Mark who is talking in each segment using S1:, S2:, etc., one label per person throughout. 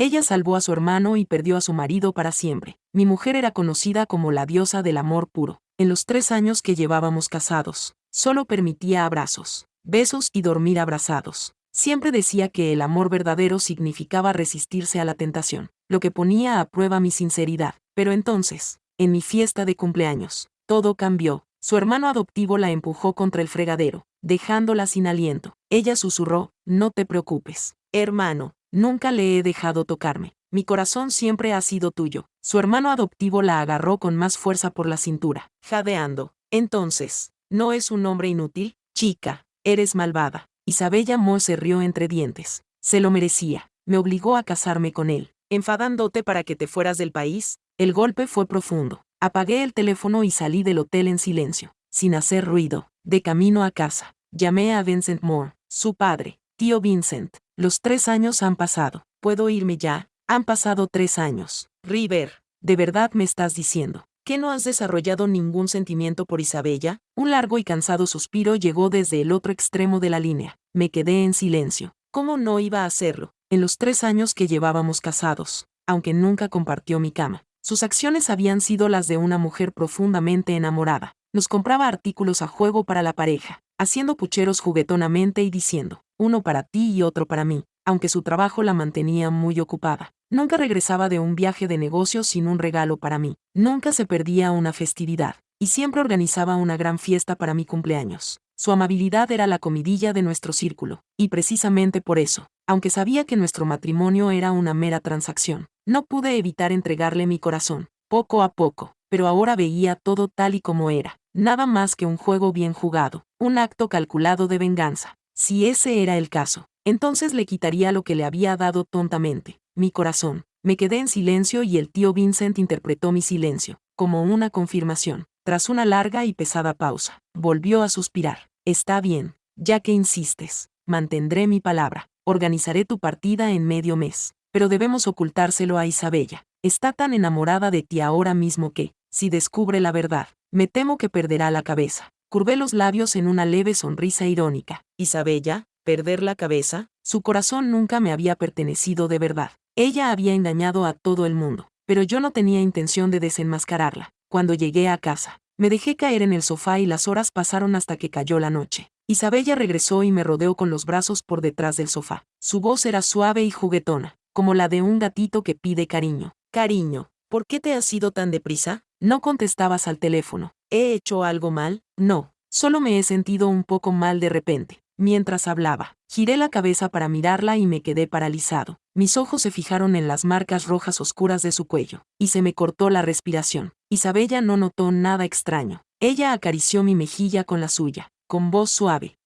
S1: Ella salvó a su hermano y perdió a su marido para siempre. Mi mujer era conocida como la diosa del amor puro. En los 3 años que llevábamos casados, solo permitía abrazos, besos y dormir abrazados. Siempre decía que el amor verdadero significaba resistirse a la tentación, lo que ponía a prueba mi sinceridad. Pero entonces, en mi fiesta de cumpleaños, todo cambió. Su hermano adoptivo la empujó contra el fregadero, dejándola sin aliento. Ella susurró: «No te preocupes, hermano, nunca le he dejado tocarme. Mi corazón siempre ha sido tuyo». Su hermano adoptivo la agarró con más fuerza por la cintura, jadeando. «Entonces, ¿no es un hombre inútil? Chica, eres malvada». Isabella Mo se rió entre dientes. «Se lo merecía. Me obligó a casarme con él, enfadándote para que te fueras del país». El golpe fue profundo. Apagué el teléfono y salí del hotel en silencio, sin hacer ruido. De camino a casa, llamé a Vincent Moore, su padre. «Tío Vincent, los 3 años han pasado. ¿Puedo irme ya?» «Han pasado 3 años. River, ¿de verdad me estás diciendo que no has desarrollado ningún sentimiento por Isabella?» Un largo y cansado suspiro llegó desde el otro extremo de la línea. Me quedé en silencio. ¿Cómo no iba a hacerlo? En los 3 años que llevábamos casados, aunque nunca compartió mi cama, sus acciones habían sido las de una mujer profundamente enamorada. Nos compraba artículos a juego para la pareja, haciendo pucheros juguetonamente y diciendo: «Uno para ti y otro para mí», aunque su trabajo la mantenía muy ocupada. Nunca regresaba de un viaje de negocios sin un regalo para mí. Nunca se perdía una festividad, y siempre organizaba una gran fiesta para mi cumpleaños. Su amabilidad era la comidilla de nuestro círculo, y precisamente por eso, aunque sabía que nuestro matrimonio era una mera transacción, no pude evitar entregarle mi corazón, poco a poco. Pero ahora veía todo tal y como era, nada más que un juego bien jugado, un acto calculado de venganza. Si ese era el caso, entonces le quitaría lo que le había dado tontamente, mi corazón. Me quedé en silencio y el tío Vincent interpretó mi silencio como una confirmación. Tras una larga y pesada pausa, volvió a suspirar. «Está bien, ya que insistes, mantendré mi palabra. Organizaré tu partida en medio mes. Pero debemos ocultárselo a Isabella. Está tan enamorada de ti ahora mismo que, si descubre la verdad, me temo que perderá la cabeza». Curvé los labios en una leve sonrisa irónica. «¿Isabella? ¿Perder la cabeza?» Su corazón nunca me había pertenecido de verdad. Ella había engañado a todo el mundo, pero yo no tenía intención de desenmascararla. Cuando llegué a casa, me dejé caer en el sofá y las horas pasaron hasta que cayó la noche. Isabella regresó y me rodeó con los brazos por detrás del sofá. Su voz era suave y juguetona, como la de un gatito que pide cariño. «Cariño, ¿por qué te has ido tan deprisa? No contestabas al teléfono. ¿He hecho algo mal?» «No, solo me he sentido un poco mal de repente». Mientras hablaba, giré la cabeza para mirarla y me quedé paralizado. Mis ojos se fijaron en las marcas rojas oscuras de su cuello, y se me cortó la respiración. Isabella no notó nada extraño. Ella acarició mi mejilla con la suya, con voz suave.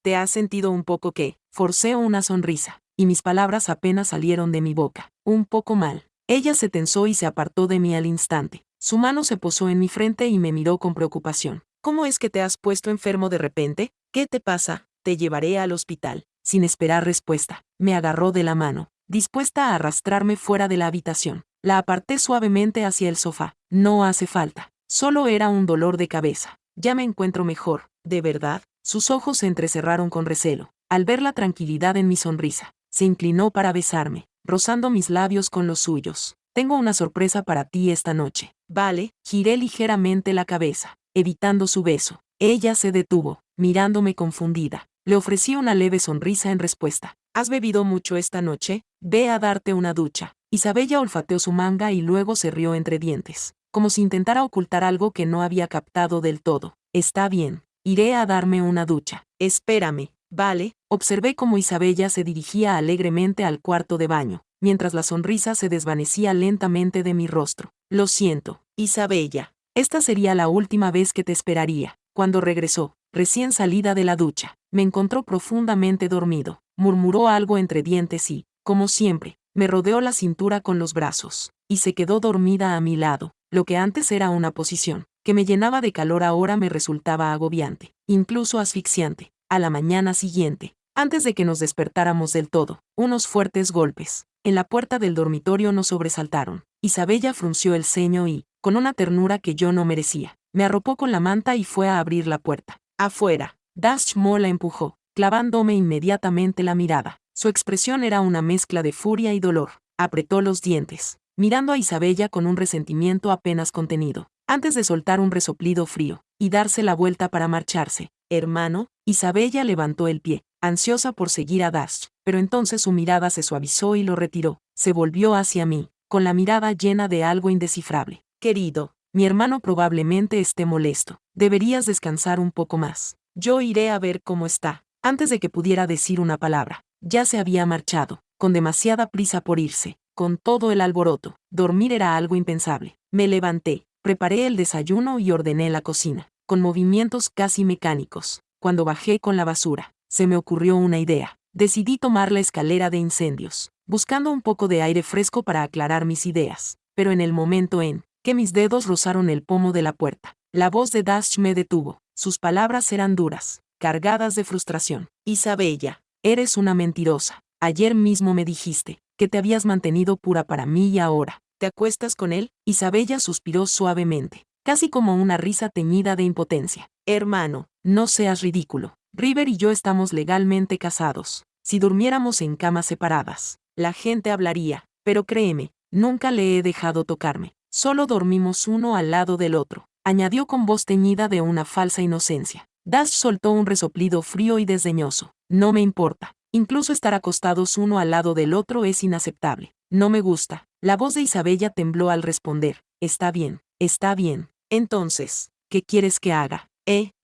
S1: ¿Te has sentido un poco qué?» Forcé una sonrisa, y mis palabras apenas salieron de mi boca. «Un poco mal». Ella se tensó y se apartó de mí al instante. Su mano se posó en mi frente y me miró con preocupación. «¿Cómo es que te has puesto enfermo de repente? ¿Qué te pasa? Te llevaré al hospital». Sin esperar respuesta, me agarró de la mano, dispuesta a arrastrarme fuera de la habitación. La aparté suavemente hacia el sofá. «No hace falta. Solo era un dolor de cabeza. Ya me encuentro mejor». «¿De verdad?» Sus ojos se entrecerraron con recelo. Al ver la tranquilidad en mi sonrisa, se inclinó para besarme, rozando mis labios con los suyos. «Tengo una sorpresa para ti esta noche». «Vale». Giré ligeramente la cabeza, evitando su beso. Ella se detuvo, mirándome confundida. Le ofrecí una leve sonrisa en respuesta. «¿Has bebido mucho esta noche? Ve a darte una ducha». Isabella olfateó su manga y luego se rió entre dientes, como si intentara ocultar algo que no había captado del todo. «Está bien, iré a darme una ducha». «Espérame». «Vale». Observé cómo Isabella se dirigía alegremente al cuarto de baño, mientras la sonrisa se desvanecía lentamente de mi rostro. «Lo siento, Isabella. Esta sería la última vez que te esperaría». Cuando regresó, recién salida de la ducha, me encontró profundamente dormido. Murmuró algo entre dientes y, como siempre, me rodeó la cintura con los brazos, y se quedó dormida a mi lado. Lo que antes era una posición que me llenaba de calor ahora me resultaba agobiante, incluso asfixiante. A la mañana siguiente, antes de que nos despertáramos del todo, unos fuertes golpes en la puerta del dormitorio nos sobresaltaron. Isabella frunció el ceño y, con una ternura que yo no merecía, me arropó con la manta y fue a abrir la puerta. «Afuera». Dash Mo la empujó, clavándome inmediatamente la mirada. Su expresión era una mezcla de furia y dolor. Apretó los dientes, mirando a Isabella con un resentimiento apenas contenido, antes de soltar un resoplido frío y darse la vuelta para marcharse. Hermano, Isabella levantó el pie, ansiosa por seguir a Dash, pero entonces su mirada se suavizó y lo retiró. Se volvió hacia mí, con la mirada llena de algo indescifrable. Querido, mi hermano probablemente esté molesto. Deberías descansar un poco más. Yo iré a ver cómo está. Antes de que pudiera decir una palabra, ya se había marchado, con demasiada prisa por irse, con todo el alboroto. Dormir era algo impensable. Me levanté, preparé el desayuno y ordené la cocina, con movimientos casi mecánicos. Cuando bajé con la basura, se me ocurrió una idea. Decidí tomar la escalera de incendios, buscando un poco de aire fresco para aclarar mis ideas. Pero en el momento en que mis dedos rozaron el pomo de la puerta, la voz de Dash me detuvo. Sus palabras eran duras, cargadas de frustración. Isabella, eres una mentirosa. Ayer mismo me dijiste que te habías mantenido pura para mí y ahora ¿te acuestas con él? Isabella suspiró suavemente, casi como una risa teñida de impotencia. Hermano, no seas ridículo. River y yo estamos legalmente casados. Si durmiéramos en camas separadas, la gente hablaría, pero créeme, nunca le he dejado tocarme. Solo dormimos uno al lado del otro, añadió con voz teñida de una falsa inocencia. Dash soltó un resoplido frío y desdeñoso. No me importa. Incluso estar acostados uno al lado del otro es inaceptable. No me gusta. La voz de Isabella tembló al responder. Está bien, está bien. Entonces, ¿qué quieres que haga?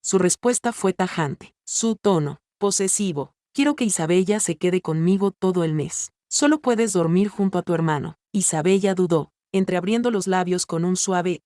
S1: Su respuesta fue tajante. Su tono, posesivo. Quiero que Isabella se quede conmigo todo el mes. Solo puedes dormir junto a tu hermano. Isabella dudó, entreabriendo los labios con un suave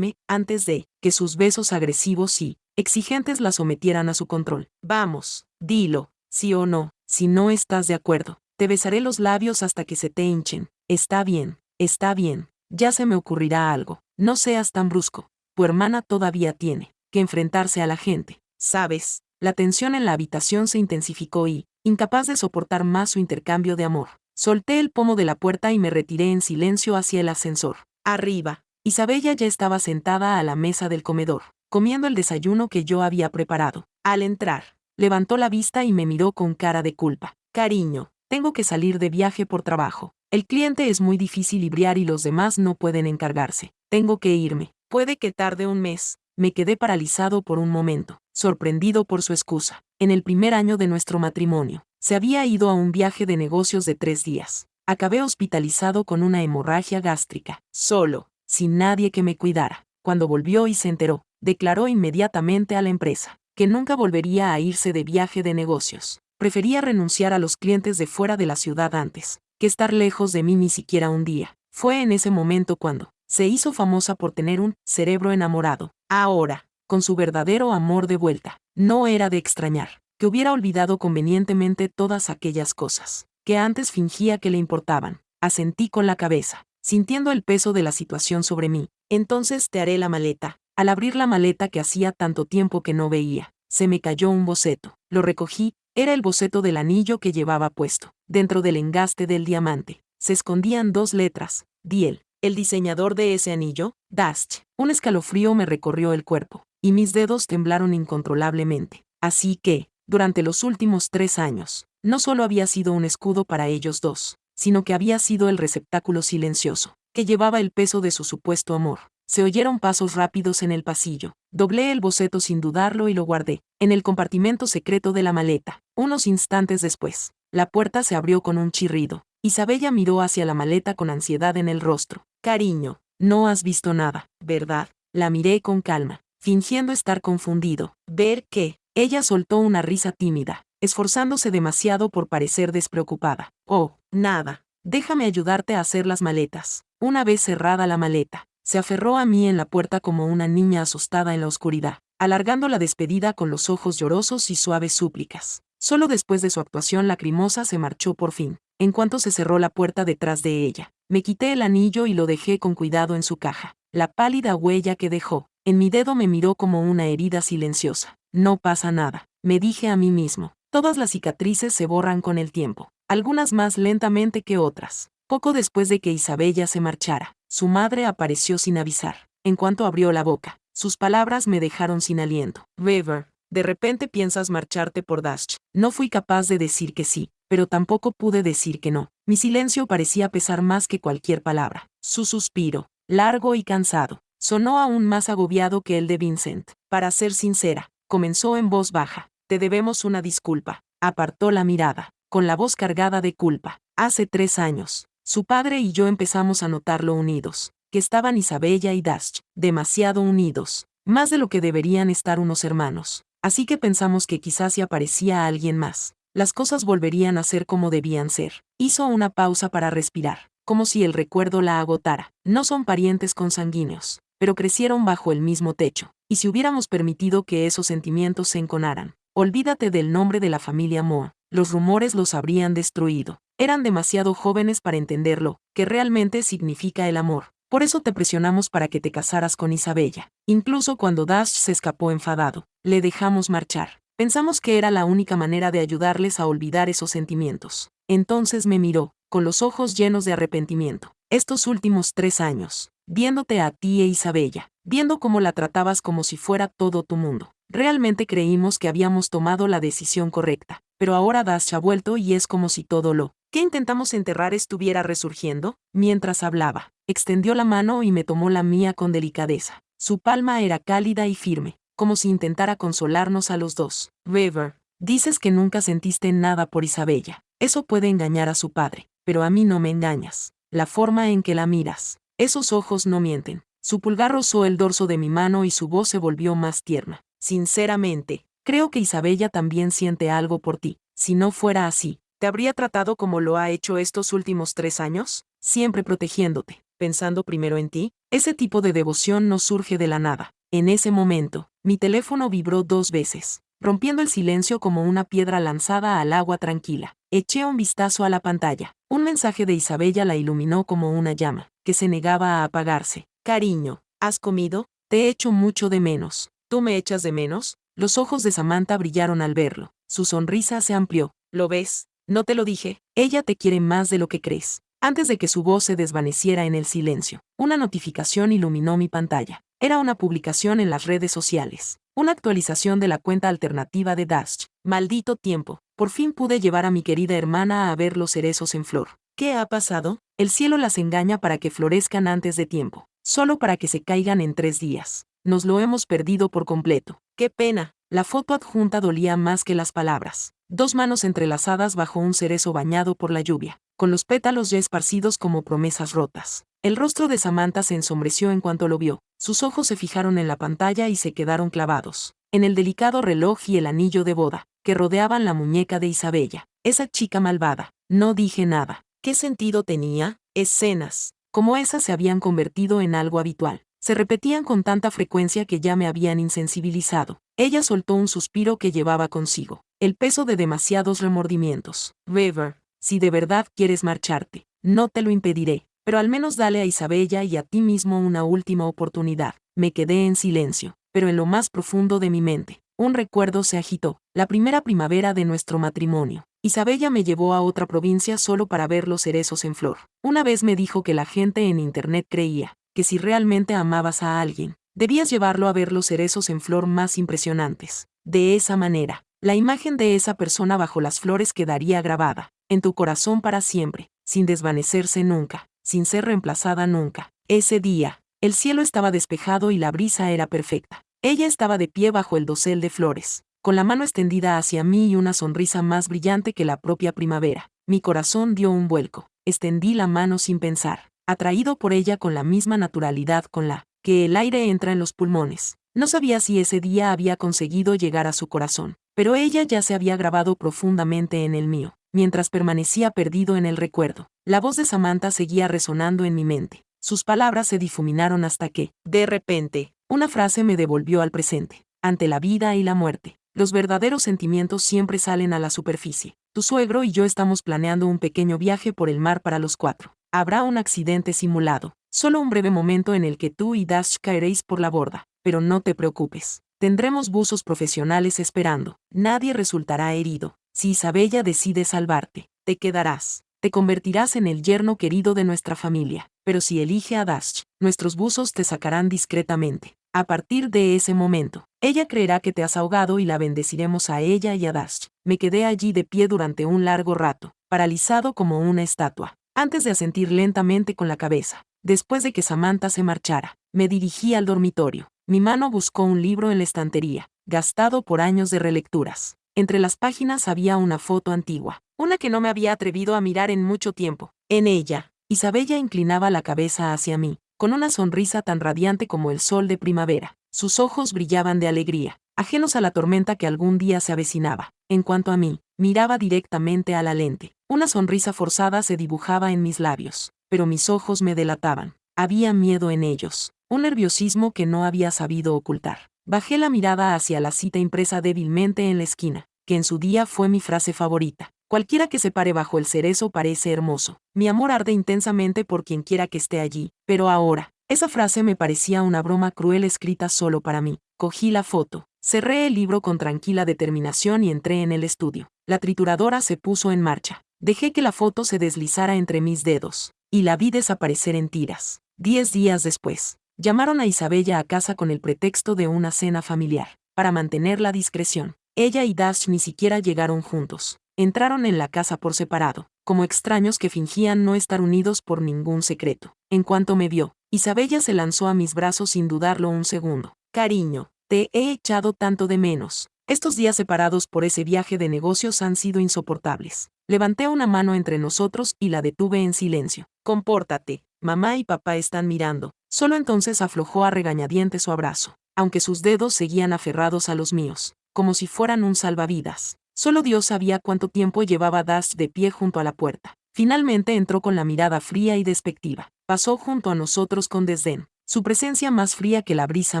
S1: antes de que sus besos agresivos y exigentes la sometieran a su control. Vamos, dilo, sí o no. Si no estás de acuerdo, te besaré los labios hasta que se te hinchen. Está bien, está bien. Ya se me ocurrirá algo. No seas tan brusco. Tu hermana todavía tiene que enfrentarse a la gente. ¿Sabes? La tensión en la habitación se intensificó y, incapaz de soportar más su intercambio de amor, solté el pomo de la puerta y me retiré en silencio hacia el ascensor. Arriba, Isabella ya estaba sentada a la mesa del comedor, comiendo el desayuno que yo había preparado. Al entrar, levantó la vista y me miró con cara de culpa. Cariño, tengo que salir de viaje por trabajo. El cliente es muy difícil libriar y los demás no pueden encargarse. Tengo que irme. Puede que tarde un mes. Me quedé paralizado por un momento, sorprendido por su excusa. En el primer año de nuestro matrimonio, se había ido a un viaje de negocios de 3 días. Acabé hospitalizado con una hemorragia gástrica, solo, sin nadie que me cuidara. Cuando volvió y se enteró, declaró inmediatamente a la empresa que nunca volvería a irse de viaje de negocios. Prefería renunciar a los clientes de fuera de la ciudad antes que estar lejos de mí ni siquiera un día. Fue en ese momento cuando se hizo famosa por tener un cerebro enamorado. Ahora, con su verdadero amor de vuelta, no era de extrañar que hubiera olvidado convenientemente todas aquellas cosas que antes fingía que le importaban. Asentí con la cabeza, sintiendo el peso de la situación sobre mí. Entonces te haré la maleta. Al abrir la maleta que hacía tanto tiempo que no veía, se me cayó un boceto. Lo recogí. Era el boceto del anillo que llevaba puesto. Dentro del engaste del diamante se escondían 2 letras. Diel. ¿El diseñador de ese anillo? Dash. Un escalofrío me recorrió el cuerpo, y mis dedos temblaron incontrolablemente. Así que, durante los últimos 3 años, no solo había sido un escudo para ellos dos, sino que había sido el receptáculo silencioso, que llevaba el peso de su supuesto amor. Se oyeron pasos rápidos en el pasillo. Doblé el boceto sin dudarlo y lo guardé en el compartimento secreto de la maleta. Unos instantes después, la puerta se abrió con un chirrido. Isabella miró hacia la maleta con ansiedad en el rostro. Cariño, no has visto nada, ¿verdad? La miré con calma, fingiendo estar confundido. Ver que, ella soltó una risa tímida, esforzándose demasiado por parecer despreocupada. Oh, nada. Déjame ayudarte a hacer las maletas. Una vez cerrada la maleta, se aferró a mí en la puerta como una niña asustada en la oscuridad, alargando la despedida con los ojos llorosos y suaves súplicas. Solo después de su actuación lacrimosa se marchó por fin. En cuanto se cerró la puerta detrás de ella, me quité el anillo y lo dejé con cuidado en su caja. La pálida huella que dejó en mi dedo me miró como una herida silenciosa. No pasa nada, me dije a mí mismo. Todas las cicatrices se borran con el tiempo, algunas más lentamente que otras. Poco después de que Isabella se marchara, su madre apareció sin avisar. En cuanto abrió la boca, sus palabras me dejaron sin aliento. River, de repente piensas marcharte por Dash. No fui capaz de decir que sí. pero tampoco pude decir que no. Mi silencio parecía pesar más que cualquier palabra. Su suspiro, largo y cansado, sonó aún más agobiado que el de Vincent. Para ser sincera, comenzó en voz baja. Te debemos una disculpa. Apartó la mirada, con la voz cargada de culpa. Hace 3 años, su padre y yo empezamos a notarlo unidos, que estaban Isabella y Dash, demasiado unidos, más de lo que deberían estar unos hermanos. Así que pensamos que quizás si aparecía alguien más, las cosas volverían a ser como debían ser. Hizo una pausa para respirar, como si el recuerdo la agotara. No son parientes consanguíneos, pero crecieron bajo el mismo techo, y si hubiéramos permitido que esos sentimientos se enconaran, olvídate del nombre de la familia Moa, los rumores los habrían destruido. Eran demasiado jóvenes para entender lo que realmente significa el amor. Por eso te presionamos para que te casaras con Isabella. Incluso cuando Dash se escapó enfadado, le dejamos marchar. Pensamos que era la única manera de ayudarles a olvidar esos sentimientos. Entonces me miró, con los ojos llenos de arrepentimiento. Estos últimos 3 años, viéndote a ti e Isabella, viendo cómo la tratabas como si fuera todo tu mundo. Realmente creímos que habíamos tomado la decisión correcta, pero ahora Dash ha vuelto y es como si todo lo que intentamos enterrar estuviera resurgiendo. Mientras hablaba, extendió la mano y me tomó la mía con delicadeza. Su palma era cálida y firme, como si intentara consolarnos a los dos. Weaver, dices que nunca sentiste nada por Isabella. Eso puede engañar a su padre, pero a mí no me engañas. La forma en que la miras, esos ojos no mienten. Su pulgar rozó el dorso de mi mano y su voz se volvió más tierna. Sinceramente, creo que Isabella también siente algo por ti. Si no fuera así, ¿te habría tratado como lo ha hecho estos últimos 3 años? Siempre protegiéndote, pensando primero en ti. Ese tipo de devoción no surge de la nada. En ese momento, mi teléfono vibró 2 veces, rompiendo el silencio como una piedra lanzada al agua tranquila. Eché un vistazo a la pantalla. Un mensaje de Isabella la iluminó como una llama, que se negaba a apagarse. Cariño, ¿has comido? Te echo mucho de menos. ¿Tú me echas de menos? Los ojos de Samantha brillaron al verlo. Su sonrisa se amplió. ¿Lo ves? No te lo dije. Ella te quiere más de lo que crees. Antes de que su voz se desvaneciera en el silencio, una notificación iluminó mi pantalla. Era una publicación en las redes sociales. Una actualización de la cuenta alternativa de Dash. Maldito tiempo. Por fin pude llevar a mi querida hermana a ver los cerezos en flor. ¿Qué ha pasado? El cielo las engaña para que florezcan antes de tiempo, solo para que se caigan en 3 días. Nos lo hemos perdido por completo. ¡Qué pena! La foto adjunta dolía más que las palabras. 2 manos entrelazadas bajo un cerezo bañado por la lluvia, con los pétalos ya esparcidos como promesas rotas. El rostro de Samantha se ensombreció en cuanto lo vio. Sus ojos se fijaron en la pantalla y se quedaron clavados en el delicado reloj y el anillo de boda, que rodeaban la muñeca de Isabella. Esa chica malvada. No dije nada. ¿Qué sentido tenía? Escenas como esas se habían convertido en algo habitual. Se repetían con tanta frecuencia que ya me habían insensibilizado. Ella soltó un suspiro que llevaba consigo el peso de demasiados remordimientos. Weaver, si de verdad quieres marcharte, no te lo impediré, pero al menos dale a Isabella y a ti mismo una última oportunidad. Me quedé en silencio, pero en lo más profundo de mi mente, un recuerdo se agitó. La primera primavera de nuestro matrimonio. Isabella me llevó a otra provincia solo para ver los cerezos en flor. Una vez me dijo que la gente en internet creía que si realmente amabas a alguien, debías llevarlo a ver los cerezos en flor más impresionantes. De esa manera, la imagen de esa persona bajo las flores quedaría grabada en tu corazón para siempre, sin desvanecerse nunca, sin ser reemplazada nunca. Ese día, el cielo estaba despejado y la brisa era perfecta. Ella estaba de pie bajo el dosel de flores, con la mano extendida hacia mí y una sonrisa más brillante que la propia primavera. Mi corazón dio un vuelco. Extendí la mano sin pensar, atraído por ella con la misma naturalidad con la que el aire entra en los pulmones. No sabía si ese día había conseguido llegar a su corazón, pero ella ya se había grabado profundamente en el mío. Mientras permanecía perdido en el recuerdo, la voz de Samantha seguía resonando en mi mente. Sus palabras se difuminaron hasta que, de repente, una frase me devolvió al presente. Ante la vida y la muerte, los verdaderos sentimientos siempre salen a la superficie. Tu suegro y yo estamos planeando un pequeño viaje por el mar para los 4. Habrá un accidente simulado, solo un breve momento en el que tú y Dash caeréis por la borda, pero no te preocupes. Tendremos buzos profesionales esperando. Nadie resultará herido. Si Isabella decide salvarte, te quedarás. Te convertirás en el yerno querido de nuestra familia. Pero si elige a Dash, nuestros buzos te sacarán discretamente. A partir de ese momento, Ella creerá que te has ahogado y la bendeciremos a ella y a Dash. Me quedé allí de pie durante un largo rato, paralizado como una estatua, antes de asentir lentamente con la cabeza. Después de que Samantha se marchara, me dirigí al dormitorio. Mi mano buscó un libro en la estantería, gastado por años de relecturas. Entre las páginas había una foto antigua, una que no me había atrevido a mirar en mucho tiempo. En ella, Isabella inclinaba la cabeza hacia mí, con una sonrisa tan radiante como el sol de primavera. Sus ojos brillaban de alegría, ajenos a la tormenta que algún día se avecinaba. En cuanto a mí, miraba directamente a la lente. Una sonrisa forzada se dibujaba en mis labios, pero mis ojos me delataban. Había miedo en ellos, un nerviosismo que no había sabido ocultar. Bajé la mirada hacia la cita impresa débilmente en la esquina, que en su día fue mi frase favorita. Cualquiera que se pare bajo el cerezo parece hermoso. Mi amor arde intensamente por quien quiera que esté allí, pero ahora, esa frase me parecía una broma cruel escrita solo para mí. Cogí la foto, cerré el libro con tranquila determinación y entré en el estudio. La trituradora se puso en marcha. Dejé que la foto se deslizara entre mis dedos, y la vi desaparecer en tiras. 10 días después, llamaron a Isabella a casa con el pretexto de una cena familiar. Para mantener la discreción, ella y Dash ni siquiera llegaron juntos. Entraron en la casa por separado, como extraños que fingían no estar unidos por ningún secreto. En cuanto me vio, Isabella se lanzó a mis brazos sin dudarlo un segundo. Cariño, te he echado tanto de menos. Estos días separados por ese viaje de negocios han sido insoportables. Levanté una mano entre nosotros y la detuve en silencio. Compórtate, mamá y papá están mirando. Solo entonces aflojó a regañadientes su abrazo, aunque sus dedos seguían aferrados a los míos, como si fueran un salvavidas. Solo Dios sabía cuánto tiempo llevaba Dash de pie junto a la puerta. Finalmente entró con la mirada fría y despectiva. Pasó junto a nosotros con desdén, su presencia más fría que la brisa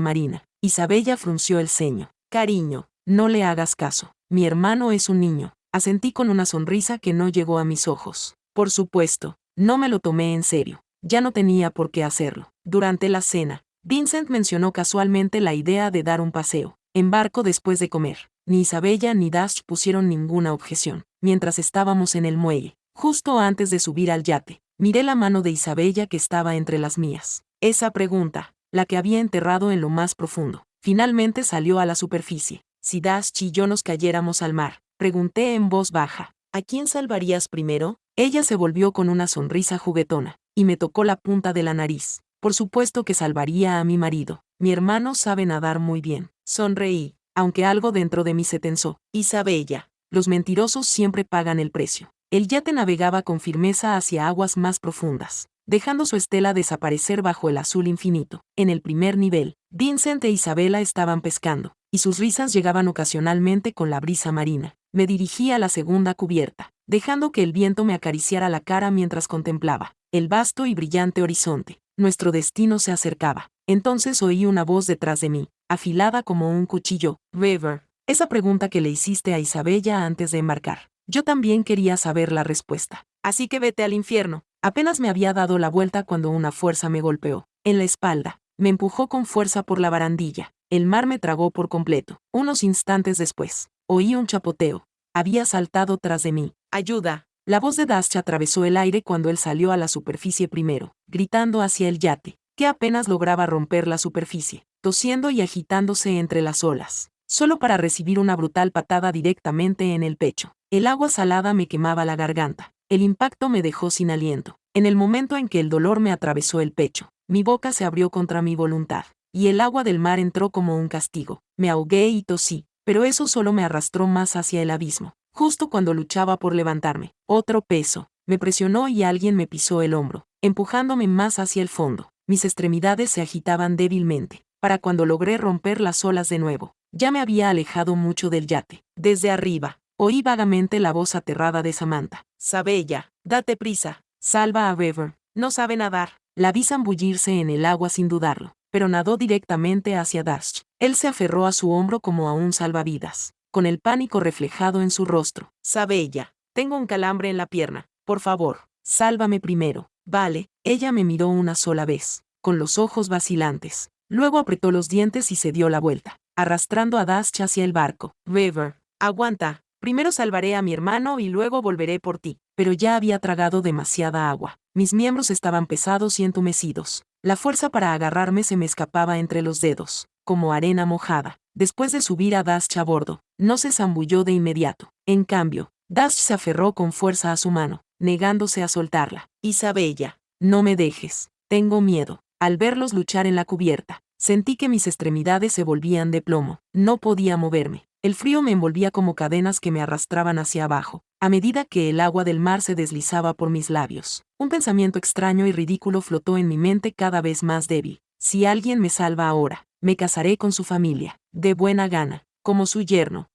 S1: marina. Isabella frunció el ceño. Cariño, no le hagas caso. Mi hermano es un niño. Asentí con una sonrisa que no llegó a mis ojos. Por supuesto, no me lo tomé en serio. Ya no tenía por qué hacerlo. Durante la cena, Vincent mencionó casualmente la idea de dar un paseo en barco después de comer. Ni Isabella ni Dash pusieron ninguna objeción. Mientras estábamos en el muelle, justo antes de subir al yate, miré la mano de Isabella que estaba entre las mías. Esa pregunta, la que había enterrado en lo más profundo, finalmente salió a la superficie. Si Dash y yo nos cayéramos al mar, pregunté en voz baja, ¿a quién salvarías primero? Ella se volvió con una sonrisa juguetona, y me tocó la punta de la nariz. Por supuesto que salvaría a mi marido. Mi hermano sabe nadar muy bien. Sonreí, aunque algo dentro de mí se tensó. Isabella, los mentirosos siempre pagan el precio. El yate navegaba con firmeza hacia aguas más profundas, dejando su estela desaparecer bajo el azul infinito. En el primer nivel, Vincent e Isabella estaban pescando, y sus risas llegaban ocasionalmente con la brisa marina. Me dirigí a la segunda cubierta, dejando que el viento me acariciara la cara mientras contemplaba el vasto y brillante horizonte. Nuestro destino se acercaba. Entonces oí una voz detrás de mí, afilada como un cuchillo. River, esa pregunta que le hiciste a Isabella antes de embarcar. Yo también quería saber la respuesta. Así que vete al infierno. Apenas me había dado la vuelta cuando una fuerza me golpeó en la espalda. Me empujó con fuerza por la barandilla. El mar me tragó por completo. Unos instantes después, oí un chapoteo. Había saltado tras de mí. ¡Ayuda! La voz de Dash atravesó el aire cuando él salió a la superficie primero, gritando hacia el yate, que apenas lograba romper la superficie, tosiendo y agitándose entre las olas, solo para recibir una brutal patada directamente en el pecho. El agua salada me quemaba la garganta. El impacto me dejó sin aliento. En el momento en que el dolor me atravesó el pecho, mi boca se abrió contra mi voluntad, y el agua del mar entró como un castigo. Me ahogué y tosí, pero eso solo me arrastró más hacia el abismo. Justo cuando luchaba por levantarme, otro peso me presionó y alguien me pisó el hombro, empujándome más hacia el fondo. Mis extremidades se agitaban débilmente. Para cuando logré romper las olas de nuevo, ya me había alejado mucho del yate. Desde arriba, oí vagamente la voz aterrada de Samantha. Sabella, date prisa, salva a River, no sabe nadar. La vi zambullirse en el agua sin dudarlo, pero nadó directamente hacia Dash. Él se aferró a su hombro como a un salvavidas, con el pánico reflejado en su rostro. Sabella, tengo un calambre en la pierna, por favor, sálvame primero. Vale, ella me miró una sola vez, con los ojos vacilantes. Luego apretó los dientes y se dio la vuelta, arrastrando a Dash hacia el barco. River, aguanta, primero salvaré a mi hermano y luego volveré por ti. Pero ya había tragado demasiada agua. Mis miembros estaban pesados y entumecidos. La fuerza para agarrarme se me escapaba entre los dedos, como arena mojada. Después de subir a Dash a bordo, no se zambulló de inmediato. En cambio, Dash se aferró con fuerza a su mano, negándose a soltarla. Isabella, no me dejes. Tengo miedo. Al verlos luchar en la cubierta, sentí que mis extremidades se volvían de plomo. No podía moverme. El frío me envolvía como cadenas que me arrastraban hacia abajo, a medida que el agua del mar se deslizaba por mis labios. Un pensamiento extraño y ridículo flotó en mi mente cada vez más débil. Si alguien me salva ahora, me casaré con su familia, de buena gana, como su yerno.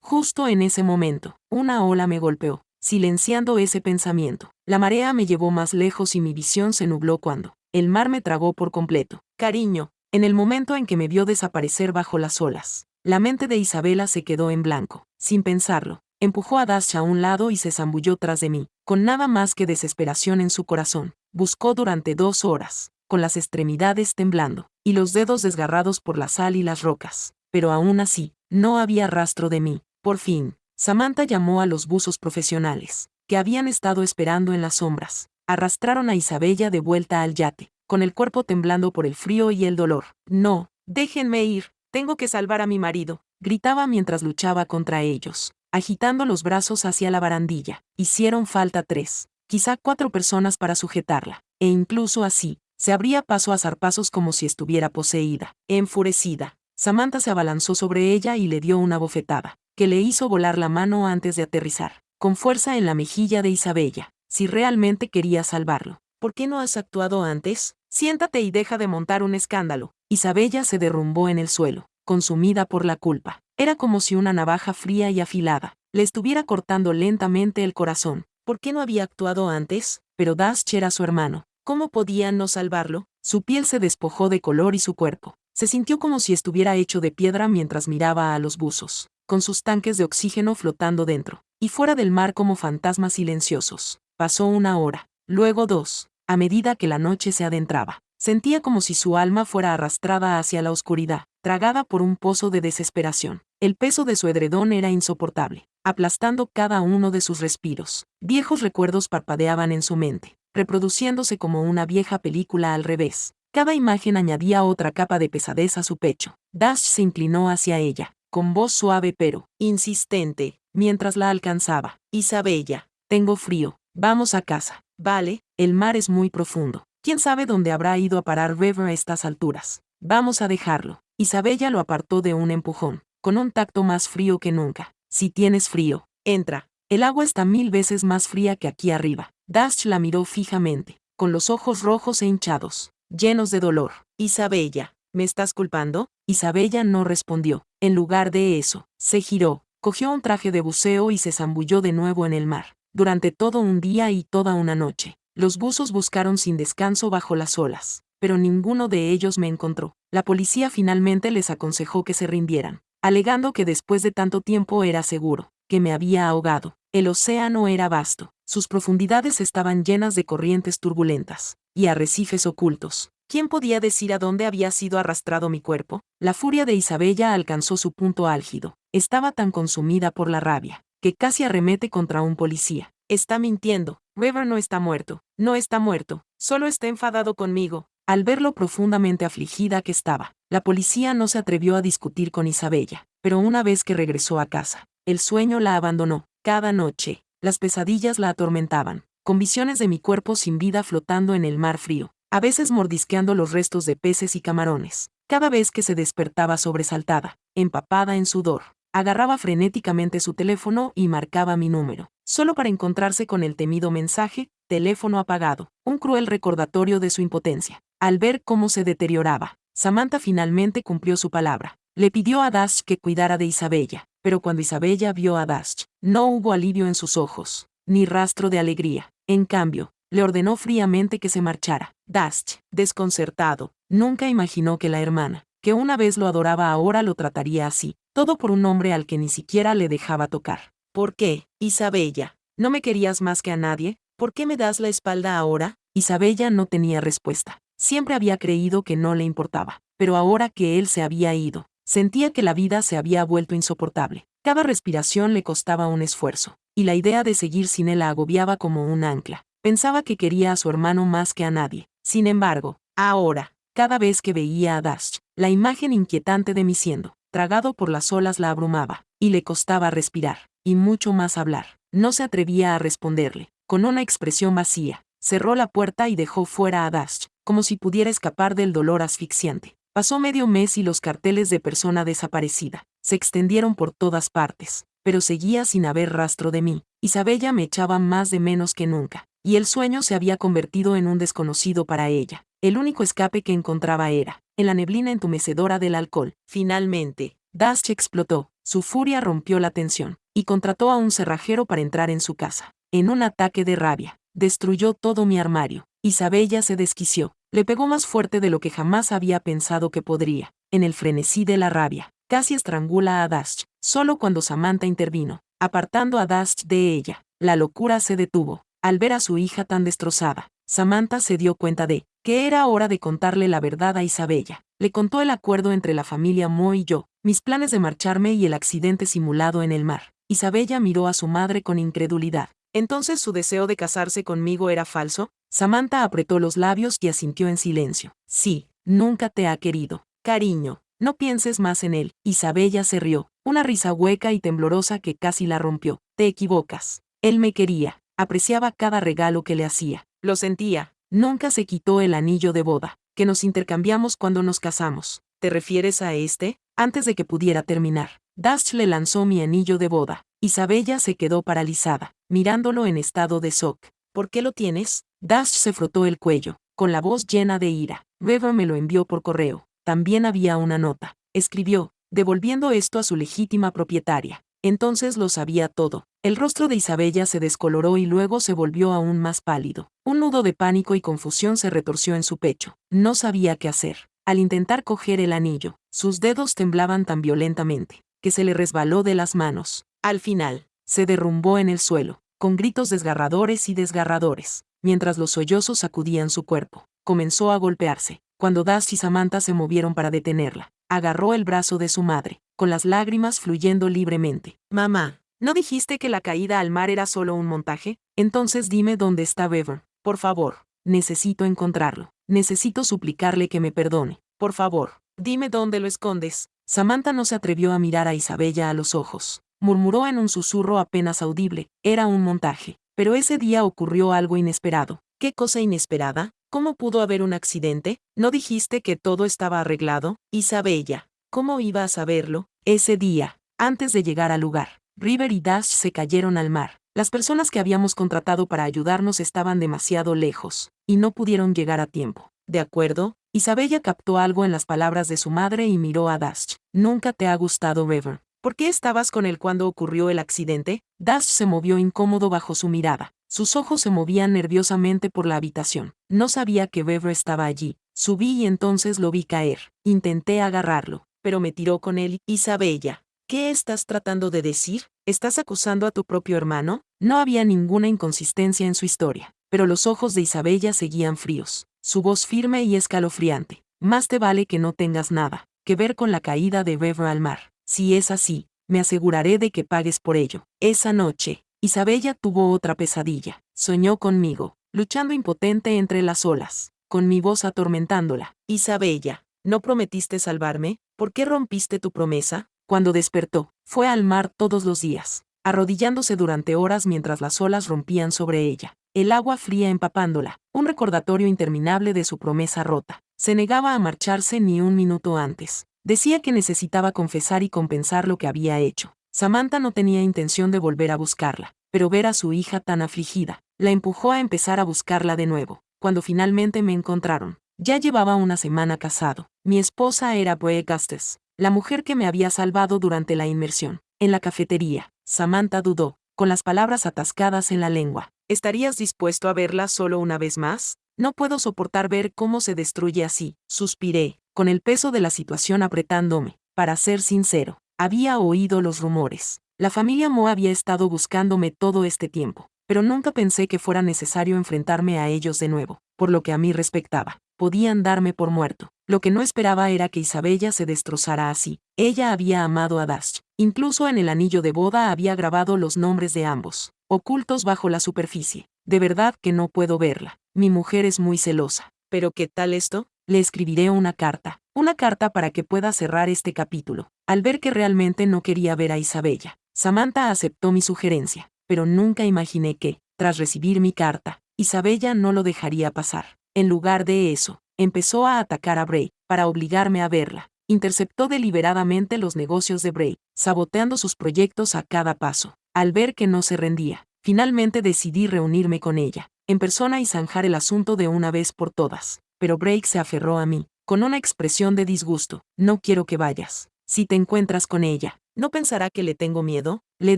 S1: Justo en ese momento, una ola me golpeó, silenciando ese pensamiento. La marea me llevó más lejos y mi visión se nubló cuando el mar me tragó por completo. Cariño, en el momento en que me vio desaparecer bajo las olas, la mente de Isabela se quedó en blanco. Sin pensarlo, empujó a Dash a un lado y se zambulló tras de mí, con nada más que desesperación en su corazón. Buscó durante 2 horas, con las extremidades temblando, y los dedos desgarrados por la sal y las rocas. Pero aún así, no había rastro de mí. Por fin, Samantha llamó a los buzos profesionales, que habían estado esperando en las sombras. Arrastraron a Isabella de vuelta al yate, con el cuerpo temblando por el frío y el dolor. No, déjenme ir, tengo que salvar a mi marido, gritaba mientras luchaba contra ellos, agitando los brazos hacia la barandilla. Hicieron falta 3, quizá 4 personas para sujetarla, e incluso así, se abría paso a zarpazos como si estuviera poseída. Enfurecida, Samantha se abalanzó sobre ella y le dio una bofetada, que le hizo volar la mano antes de aterrizar, con fuerza en la mejilla de Isabella. Si realmente quería salvarlo, ¿por qué no has actuado antes? Siéntate y deja de montar un escándalo. Isabella se derrumbó en el suelo, consumida por la culpa. Era como si una navaja fría y afilada le estuviera cortando lentamente el corazón. ¿Por qué no había actuado antes? Pero Dash era su hermano. ¿Cómo podía no salvarlo? Su piel se despojó de color y su cuerpo se sintió como si estuviera hecho de piedra mientras miraba a los buzos, con sus tanques de oxígeno flotando dentro y fuera del mar como fantasmas silenciosos. Pasó 1 hora, luego 2. A medida que la noche se adentraba, sentía como si su alma fuera arrastrada hacia la oscuridad, tragada por un pozo de desesperación. El peso de su edredón era insoportable, aplastando cada uno de sus respiros. Viejos recuerdos parpadeaban en su mente, reproduciéndose como una vieja película al revés. Cada imagen añadía otra capa de pesadez a su pecho. Dash se inclinó hacia ella, con voz suave pero insistente, mientras la alcanzaba. Isabella, tengo frío, vamos a casa. Vale, el mar es muy profundo. ¿Quién sabe dónde habrá ido a parar River a estas alturas? Vamos a dejarlo. Isabella lo apartó de un empujón, con un tacto más frío que nunca. Si tienes frío, entra. El agua está 1000 veces más fría que aquí arriba. Dash la miró fijamente, con los ojos rojos e hinchados, llenos de dolor. Isabella, ¿me estás culpando? Isabella no respondió. En lugar de eso, se giró, cogió un traje de buceo y se zambulló de nuevo en el mar. Durante todo un día y toda una noche, los buzos buscaron sin descanso bajo las olas, pero ninguno de ellos me encontró. La policía finalmente les aconsejó que se rindieran, alegando que después de tanto tiempo era seguro, que me había ahogado. El océano era vasto, sus profundidades estaban llenas de corrientes turbulentas y arrecifes ocultos. ¿Quién podía decir a dónde había sido arrastrado mi cuerpo? La furia de Isabella alcanzó su punto álgido. Estaba tan consumida por la rabia, que casi arremete contra un policía. Está mintiendo. River no está muerto. No está muerto. Solo está enfadado conmigo. Al ver lo profundamente afligida que estaba, la policía no se atrevió a discutir con Isabella. Pero una vez que regresó a casa, el sueño la abandonó. Cada noche, las pesadillas la atormentaban, con visiones de mi cuerpo sin vida flotando en el mar frío, a veces mordisqueando los restos de peces y camarones. Cada vez que se despertaba sobresaltada, empapada en sudor, agarraba frenéticamente su teléfono y marcaba mi número, solo para encontrarse con el temido mensaje, teléfono apagado, un cruel recordatorio de su impotencia. Al ver cómo se deterioraba, Samantha finalmente cumplió su palabra. Le pidió a Dash que cuidara de Isabella, pero cuando Isabella vio a Dash, no hubo alivio en sus ojos, ni rastro de alegría. En cambio, le ordenó fríamente que se marchara. Dash, desconcertado, nunca imaginó que la hermana, que una vez lo adoraba ahora lo trataría así, todo por un hombre al que ni siquiera le dejaba tocar. ¿Por qué, Isabella? ¿No me querías más que a nadie? ¿Por qué me das la espalda ahora? Isabella no tenía respuesta. Siempre había creído que no le importaba, pero ahora que él se había ido, sentía que la vida se había vuelto insoportable. Cada respiración le costaba un esfuerzo, y la idea de seguir sin él la agobiaba como un ancla. Pensaba que quería a su hermano más que a nadie. Sin embargo, ahora, cada vez que veía a Dash, la imagen inquietante de mí siendo tragado por las olas, la abrumaba, y le costaba respirar, y mucho más hablar. No se atrevía a responderle. Con una expresión vacía, cerró la puerta y dejó fuera a Dash, como si pudiera escapar del dolor asfixiante. Pasó medio mes y los carteles de persona desaparecida se extendieron por todas partes, pero seguía sin haber rastro de mí. Isabella me echaba más de menos que nunca, y el sueño se había convertido en un desconocido para ella. El único escape que encontraba era, en la neblina entumecedora del alcohol. Finalmente, Dash explotó, su furia rompió la tensión, y contrató a un cerrajero para entrar en su casa. En un ataque de rabia, destruyó todo mi armario. Isabella se desquició, le pegó más fuerte de lo que jamás había pensado que podría. En el frenesí de la rabia, casi estrangula a Dash. Solo cuando Samantha intervino, apartando a Dash de ella, la locura se detuvo. Al ver a su hija tan destrozada, Samantha se dio cuenta de que era hora de contarle la verdad a Isabella. Le contó el acuerdo entre la familia Moe y yo, mis planes de marcharme y el accidente simulado en el mar. Isabella miró a su madre con incredulidad. ¿Entonces su deseo de casarse conmigo era falso? Samantha apretó los labios y asintió en silencio. Sí, nunca te ha querido. Cariño, no pienses más en él. Isabella se rió, una risa hueca y temblorosa que casi la rompió. Te equivocas. Él me quería, apreciaba cada regalo que le hacía. Lo sentía. Nunca se quitó el anillo de boda, que nos intercambiamos cuando nos casamos. ¿Te refieres a este? Antes de que pudiera terminar, Dash le lanzó mi anillo de boda. Isabella se quedó paralizada, mirándolo en estado de shock. ¿Por qué lo tienes? Dash se frotó el cuello, con la voz llena de ira. Weber me lo envió por correo. También había una nota. Escribió, devolviendo esto a su legítima propietaria. Entonces lo sabía todo. El rostro de Isabella se descoloró y luego se volvió aún más pálido. Un nudo de pánico y confusión se retorció en su pecho. No sabía qué hacer. Al intentar coger el anillo, sus dedos temblaban tan violentamente que se le resbaló de las manos. Al final, se derrumbó en el suelo, con gritos desgarradores y desgarradores, mientras los sollozos sacudían su cuerpo. Comenzó a golpearse. Cuando Dash y Samantha se movieron para detenerla, agarró el brazo de su madre, con las lágrimas fluyendo libremente. Mamá, ¿no dijiste que la caída al mar era solo un montaje? Entonces dime dónde está Weber. Por favor, necesito encontrarlo. Necesito suplicarle que me perdone. Por favor, dime dónde lo escondes. Samantha no se atrevió a mirar a Isabella a los ojos. Murmuró en un susurro apenas audible. Era un montaje. Pero ese día ocurrió algo inesperado. ¿Qué cosa inesperada? ¿Cómo pudo haber un accidente? ¿No dijiste que todo estaba arreglado? Isabella, ¿cómo iba a saberlo? Ese día, antes de llegar al lugar, River y Dash se cayeron al mar. Las personas que habíamos contratado para ayudarnos estaban demasiado lejos, y no pudieron llegar a tiempo. ¿De acuerdo? Isabella captó algo en las palabras de su madre y miró a Dash. ¿Nunca te ha gustado River? ¿Por qué estabas con él cuando ocurrió el accidente? Dash se movió incómodo bajo su mirada. Sus ojos se movían nerviosamente por la habitación. No sabía que Weber estaba allí. Subí y entonces lo vi caer. Intenté agarrarlo, pero me tiró con él. Isabella, ¿qué estás tratando de decir? ¿Estás acusando a tu propio hermano? No había ninguna inconsistencia en su historia, pero los ojos de Isabella seguían fríos, su voz firme y escalofriante. Más te vale que no tengas nada que ver con la caída de Weber al mar. Si es así, me aseguraré de que pagues por ello. Esa noche, Isabella tuvo otra pesadilla. Soñó conmigo, luchando impotente entre las olas, con mi voz atormentándola. Isabella, ¿no prometiste salvarme? ¿Por qué rompiste tu promesa? Cuando despertó, fue al mar todos los días, arrodillándose durante horas mientras las olas rompían sobre ella, el agua fría empapándola, un recordatorio interminable de su promesa rota. Se negaba a marcharse ni un minuto antes. Decía que necesitaba confesar y compensar lo que había hecho. Samantha no tenía intención de volver a buscarla, pero ver a su hija tan afligida, la empujó a empezar a buscarla de nuevo. Cuando finalmente me encontraron, ya llevaba una semana casado. Mi esposa era Brea Gustes, la mujer que me había salvado durante la inmersión. En la cafetería, Samantha dudó, con las palabras atascadas en la lengua. ¿Estarías dispuesto a verla solo una vez más? No puedo soportar ver cómo se destruye así, suspiré, con el peso de la situación apretándome. Para ser sincero, había oído los rumores. La familia Moe había estado buscándome todo este tiempo, pero nunca pensé que fuera necesario enfrentarme a ellos de nuevo. Por lo que a mí respectaba, podían darme por muerto. Lo que no esperaba era que Isabella se destrozara así. Ella había amado a Dash. Incluso en el anillo de boda había grabado los nombres de ambos, ocultos bajo la superficie. De verdad que no puedo verla. Mi mujer es muy celosa. ¿Pero qué tal esto? Le escribiré una carta. Una carta para que pueda cerrar este capítulo. Al ver que realmente no quería ver a Isabella, Samantha aceptó mi sugerencia, pero nunca imaginé que, tras recibir mi carta, Isabella no lo dejaría pasar. En lugar de eso, empezó a atacar a Bray, para obligarme a verla. Interceptó deliberadamente los negocios de Bray, saboteando sus proyectos a cada paso. Al ver que no se rendía, finalmente decidí reunirme con ella, en persona y zanjar el asunto de una vez por todas. Pero Bray se aferró a mí, con una expresión de disgusto. No quiero que vayas. Si te encuentras con ella, ¿no pensará que le tengo miedo? Le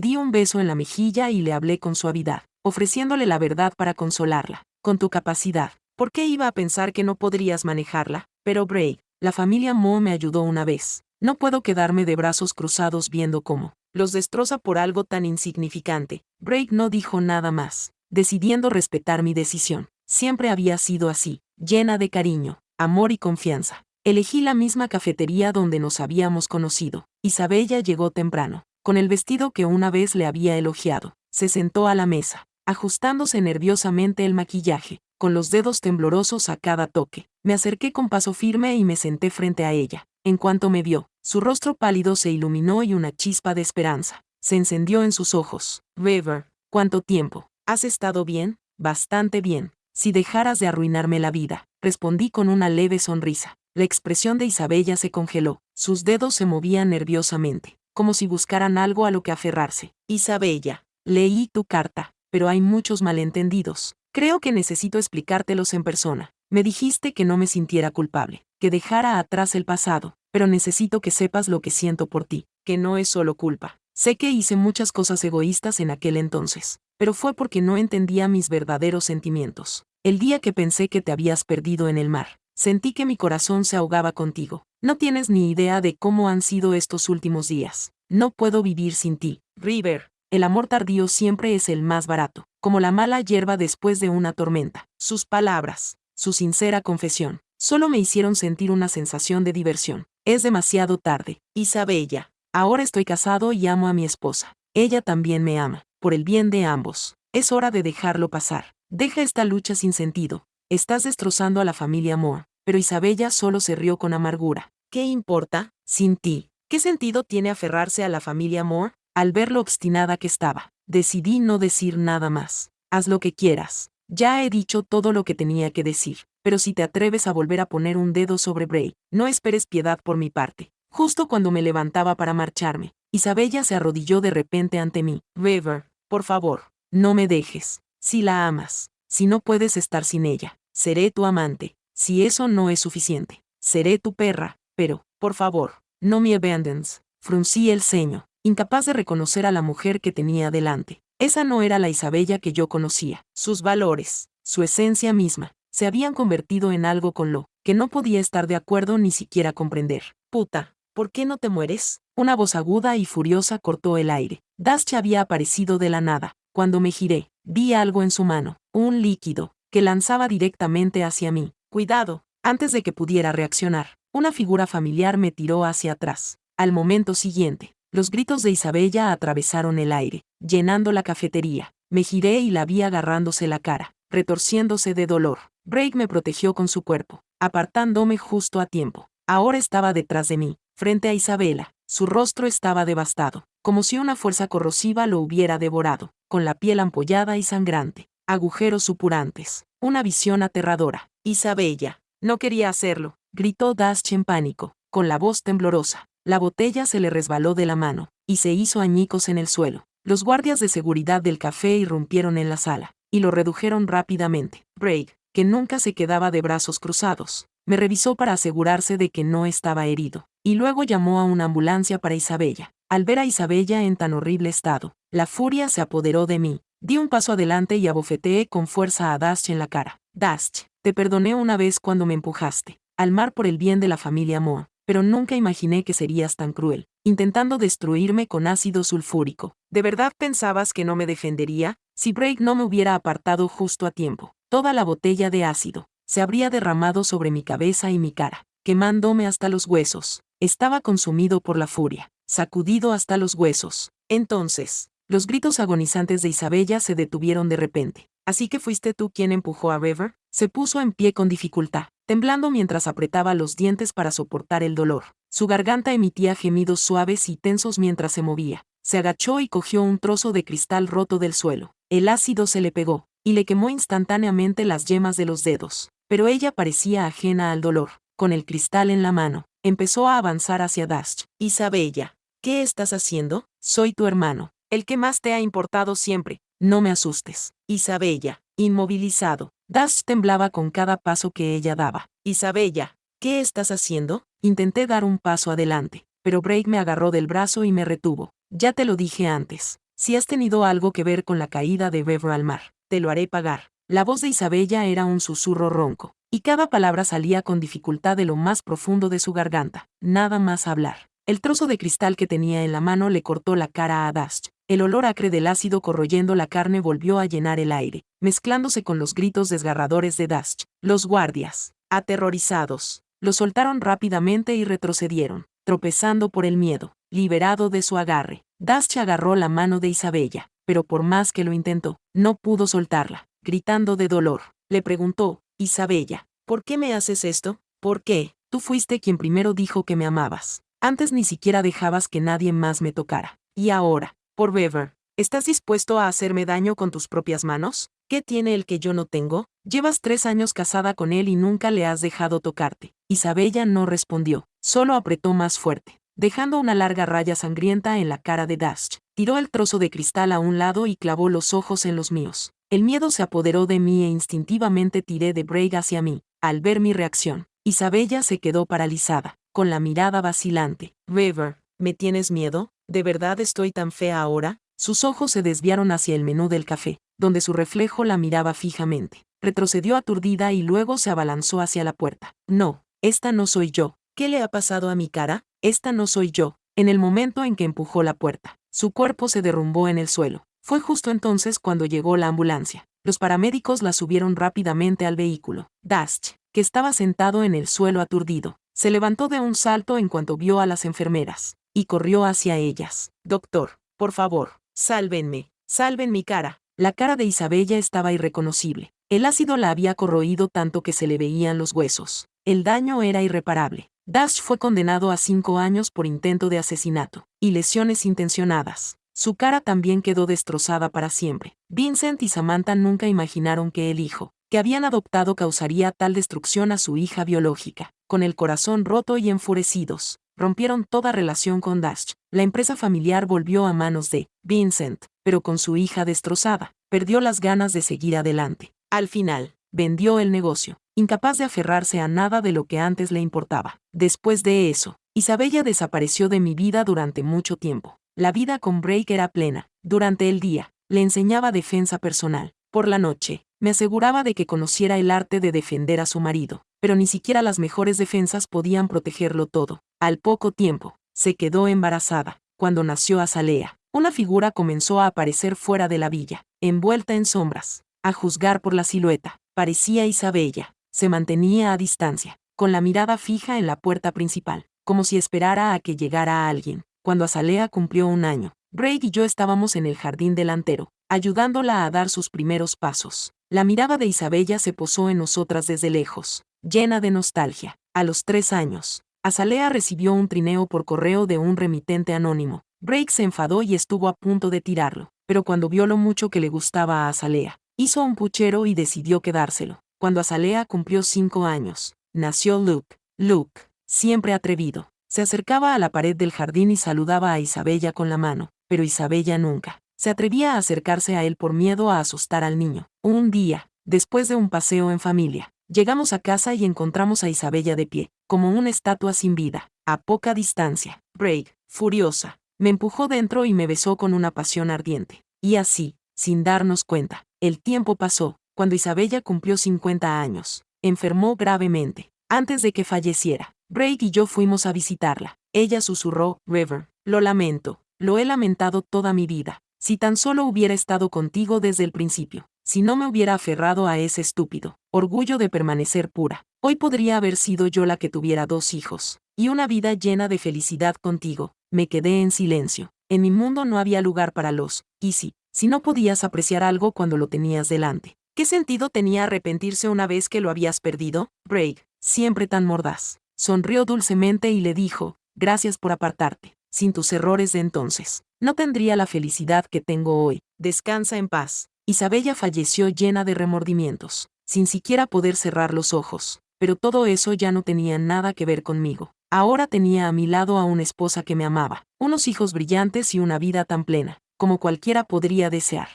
S1: di un beso en la mejilla y le hablé con suavidad, ofreciéndole la verdad para consolarla. Con tu capacidad, ¿por qué iba a pensar que no podrías manejarla? Pero Bray, la familia Mo me ayudó una vez. No puedo quedarme de brazos cruzados viendo cómo los destroza por algo tan insignificante. Bray no dijo nada más, decidiendo respetar mi decisión. Siempre había sido así, llena de cariño, amor y confianza. Elegí la misma cafetería donde nos habíamos conocido. Isabella llegó temprano, con el vestido que una vez le había elogiado. Se sentó a la mesa, ajustándose nerviosamente el maquillaje, con los dedos temblorosos a cada toque. Me acerqué con paso firme y me senté frente a ella. En cuanto me vio, su rostro pálido se iluminó y una chispa de esperanza se encendió en sus ojos. River, ¿cuánto tiempo? ¿Has estado bien? Bastante bien. Si dejaras de arruinarme la vida, respondí con una leve sonrisa. La expresión de Isabella se congeló, sus dedos se movían nerviosamente, como si buscaran algo a lo que aferrarse. Isabella, leí tu carta, pero hay muchos malentendidos. Creo que necesito explicártelos en persona. Me dijiste que no me sintiera culpable, que dejara atrás el pasado, pero necesito que sepas lo que siento por ti, que no es solo culpa. Sé que hice muchas cosas egoístas en aquel entonces, pero fue porque no entendía mis verdaderos sentimientos. El día que pensé que te habías perdido en el mar, sentí que mi corazón se ahogaba contigo. No tienes ni idea de cómo han sido estos últimos días. No puedo vivir sin ti. River, el amor tardío siempre es el más barato, como la mala hierba después de una tormenta. Sus palabras, su sincera confesión, solo me hicieron sentir una sensación de diversión. Es demasiado tarde. Isabella, ahora estoy casado y amo a mi esposa. Ella también me ama, por el bien de ambos. Es hora de dejarlo pasar. Deja esta lucha sin sentido. Estás destrozando a la familia Moore. Pero Isabella solo se rió con amargura. ¿Qué importa? Sin ti. ¿Qué sentido tiene aferrarse a la familia Moore? Al ver lo obstinada que estaba, decidí no decir nada más. Haz lo que quieras. Ya he dicho todo lo que tenía que decir, pero si te atreves a volver a poner un dedo sobre Bray, no esperes piedad por mi parte. Justo cuando me levantaba para marcharme, Isabella se arrodilló de repente ante mí. River, por favor, no me dejes. Si la amas, si no puedes estar sin ella, seré tu amante. Si eso no es suficiente, seré tu perra, pero, por favor, no me abandons. Fruncí el ceño, incapaz de reconocer a la mujer que tenía delante. Esa no era la Isabella que yo conocía. Sus valores, su esencia misma, se habían convertido en algo con lo que no podía estar de acuerdo ni siquiera comprender. Puta, ¿por qué no te mueres? Una voz aguda y furiosa cortó el aire. Dash había aparecido de la nada. Cuando me giré, vi algo en su mano, un líquido, que lanzaba directamente hacia mí. Cuidado. Antes de que pudiera reaccionar, una figura familiar me tiró hacia atrás. Al momento siguiente, los gritos de Isabella atravesaron el aire, llenando la cafetería. Me giré y la vi agarrándose la cara, retorciéndose de dolor. Bray me protegió con su cuerpo, apartándome justo a tiempo. Ahora estaba detrás de mí, frente a Isabella. Su rostro estaba devastado, como si una fuerza corrosiva lo hubiera devorado, con la piel ampollada y sangrante, agujeros supurantes, una visión aterradora. Isabella, no quería hacerlo, gritó Dash en pánico, con la voz temblorosa. La botella se le resbaló de la mano, y se hizo añicos en el suelo. Los guardias de seguridad del café irrumpieron en la sala, y lo redujeron rápidamente. Bray, que nunca se quedaba de brazos cruzados, me revisó para asegurarse de que no estaba herido, y luego llamó a una ambulancia para Isabella. Al ver a Isabella en tan horrible estado, la furia se apoderó de mí. Di un paso adelante y abofeteé con fuerza a Dash en la cara. Dash, te perdoné una vez cuando me empujaste al mar por el bien de la familia Moore, pero nunca imaginé que serías tan cruel, intentando destruirme con ácido sulfúrico. ¿De verdad pensabas que no me defendería? Si Bray no me hubiera apartado justo a tiempo, toda la botella de ácido se habría derramado sobre mi cabeza y mi cara, quemándome hasta los huesos. Estaba consumido por la furia, sacudido hasta los huesos. Entonces, los gritos agonizantes de Isabella se detuvieron de repente. ¿Así que fuiste tú quien empujó a River? Se puso en pie con dificultad, temblando mientras apretaba los dientes para soportar el dolor. Su garganta emitía gemidos suaves y tensos mientras se movía. Se agachó y cogió un trozo de cristal roto del suelo. El ácido se le pegó, y le quemó instantáneamente las yemas de los dedos. Pero ella parecía ajena al dolor. Con el cristal en la mano, empezó a avanzar hacia Dash. Isabella, ¿qué estás haciendo? Soy tu hermano, el que más te ha importado siempre. No me asustes. Isabella, inmovilizado. Dash temblaba con cada paso que ella daba. Isabella, ¿qué estás haciendo? Intenté dar un paso adelante, pero Brake me agarró del brazo y me retuvo. Ya te lo dije antes. Si has tenido algo que ver con la caída de Bever al mar, te lo haré pagar. La voz de Isabella era un susurro ronco, y cada palabra salía con dificultad de lo más profundo de su garganta. Nada más hablar. El trozo de cristal que tenía en la mano le cortó la cara a Dash. El olor acre del ácido corroyendo la carne volvió a llenar el aire, mezclándose con los gritos desgarradores de Dash. Los guardias, aterrorizados, lo soltaron rápidamente y retrocedieron, tropezando por el miedo. Liberado de su agarre, Dash agarró la mano de Isabella, pero por más que lo intentó, no pudo soltarla. Gritando de dolor, le preguntó, Isabella, ¿por qué me haces esto? ¿Por qué? Tú fuiste quien primero dijo que me amabas. Antes ni siquiera dejabas que nadie más me tocara. Y ahora, por Bever, ¿estás dispuesto a hacerme daño con tus propias manos? ¿Qué tiene el que yo no tengo? Llevas 3 años casada con él y nunca le has dejado tocarte. Isabella no respondió, solo apretó más fuerte, dejando una larga raya sangrienta en la cara de Dash. Tiró el trozo de cristal a un lado y clavó los ojos en los míos. El miedo se apoderó de mí e instintivamente tiré de Brake hacia mí. Al ver mi reacción, Isabella se quedó paralizada, con la mirada vacilante. Bever, ¿me tienes miedo? ¿De verdad estoy tan fea ahora? Sus ojos se desviaron hacia el menú del café, donde su reflejo la miraba fijamente. Retrocedió aturdida y luego se abalanzó hacia la puerta. No, esta no soy yo. ¿Qué le ha pasado a mi cara? Esta no soy yo. En el momento en que empujó la puerta, su cuerpo se derrumbó en el suelo. Fue justo entonces cuando llegó la ambulancia. Los paramédicos la subieron rápidamente al vehículo. Dash, que estaba sentado en el suelo aturdido, se levantó de un salto en cuanto vio a las enfermeras, y corrió hacia ellas. Doctor, por favor, sálvenme, salven mi cara. La cara de Isabella estaba irreconocible. El ácido la había corroído tanto que se le veían los huesos. El daño era irreparable. Dash fue condenado a 5 años por intento de asesinato y lesiones intencionadas. Su cara también quedó destrozada para siempre. Vincent y Samantha nunca imaginaron que el hijo que habían adoptado causaría tal destrucción a su hija biológica. Con el corazón roto y enfurecidos, rompieron toda relación con Dash. La empresa familiar volvió a manos de Vincent, pero con su hija destrozada, perdió las ganas de seguir adelante. Al final, vendió el negocio, incapaz de aferrarse a nada de lo que antes le importaba. Después de eso, Isabella desapareció de mi vida durante mucho tiempo. La vida con Brake era plena. Durante el día, le enseñaba defensa personal. Por la noche, me aseguraba de que conociera el arte de defender a su marido, pero ni siquiera las mejores defensas podían protegerlo todo. Al poco tiempo, se quedó embarazada. Cuando nació Azalea, una figura comenzó a aparecer fuera de la villa, envuelta en sombras. A juzgar por la silueta, parecía Isabella. Se mantenía a distancia, con la mirada fija en la puerta principal, como si esperara a que llegara alguien. Cuando Azalea cumplió 1 año, Brake y yo estábamos en el jardín delantero, ayudándola a dar sus primeros pasos. La mirada de Isabella se posó en nosotras desde lejos, llena de nostalgia. A los 3 años, Azalea recibió un trineo por correo de un remitente anónimo. Brake se enfadó y estuvo a punto de tirarlo, pero cuando vio lo mucho que le gustaba a Azalea, hizo un puchero y decidió quedárselo. Cuando Azalea cumplió 5 años, nació Luke. Luke, siempre atrevido, se acercaba a la pared del jardín y saludaba a Isabella con la mano, pero Isabella nunca se atrevía a acercarse a él por miedo a asustar al niño. Un día, después de un paseo en familia, llegamos a casa y encontramos a Isabella de pie, como una estatua sin vida, a poca distancia. Brake, furiosa, me empujó dentro y me besó con una pasión ardiente. Y así, sin darnos cuenta, el tiempo pasó. Cuando Isabella cumplió 50 años, enfermó gravemente. Antes de que falleciera, Brake y yo fuimos a visitarla. Ella susurró, River, lo lamento, lo he lamentado toda mi vida. Si tan solo hubiera estado contigo desde el principio, si no me hubiera aferrado a ese estúpido orgullo de permanecer pura, hoy podría haber sido yo la que tuviera 2 hijos, y una vida llena de felicidad contigo. Me quedé en silencio. En mi mundo no había lugar para los, y si no podías apreciar algo cuando lo tenías delante. ¿Qué sentido tenía arrepentirse una vez que lo habías perdido? Craig, siempre tan mordaz, sonrió dulcemente y le dijo, gracias por apartarte. Sin tus errores de entonces, no tendría la felicidad que tengo hoy. Descansa en paz. Isabella falleció llena de remordimientos, sin siquiera poder cerrar los ojos. Pero todo eso ya no tenía nada que ver conmigo. Ahora tenía a mi lado a una esposa que me amaba, unos hijos brillantes y una vida tan plena, como cualquiera podría desear.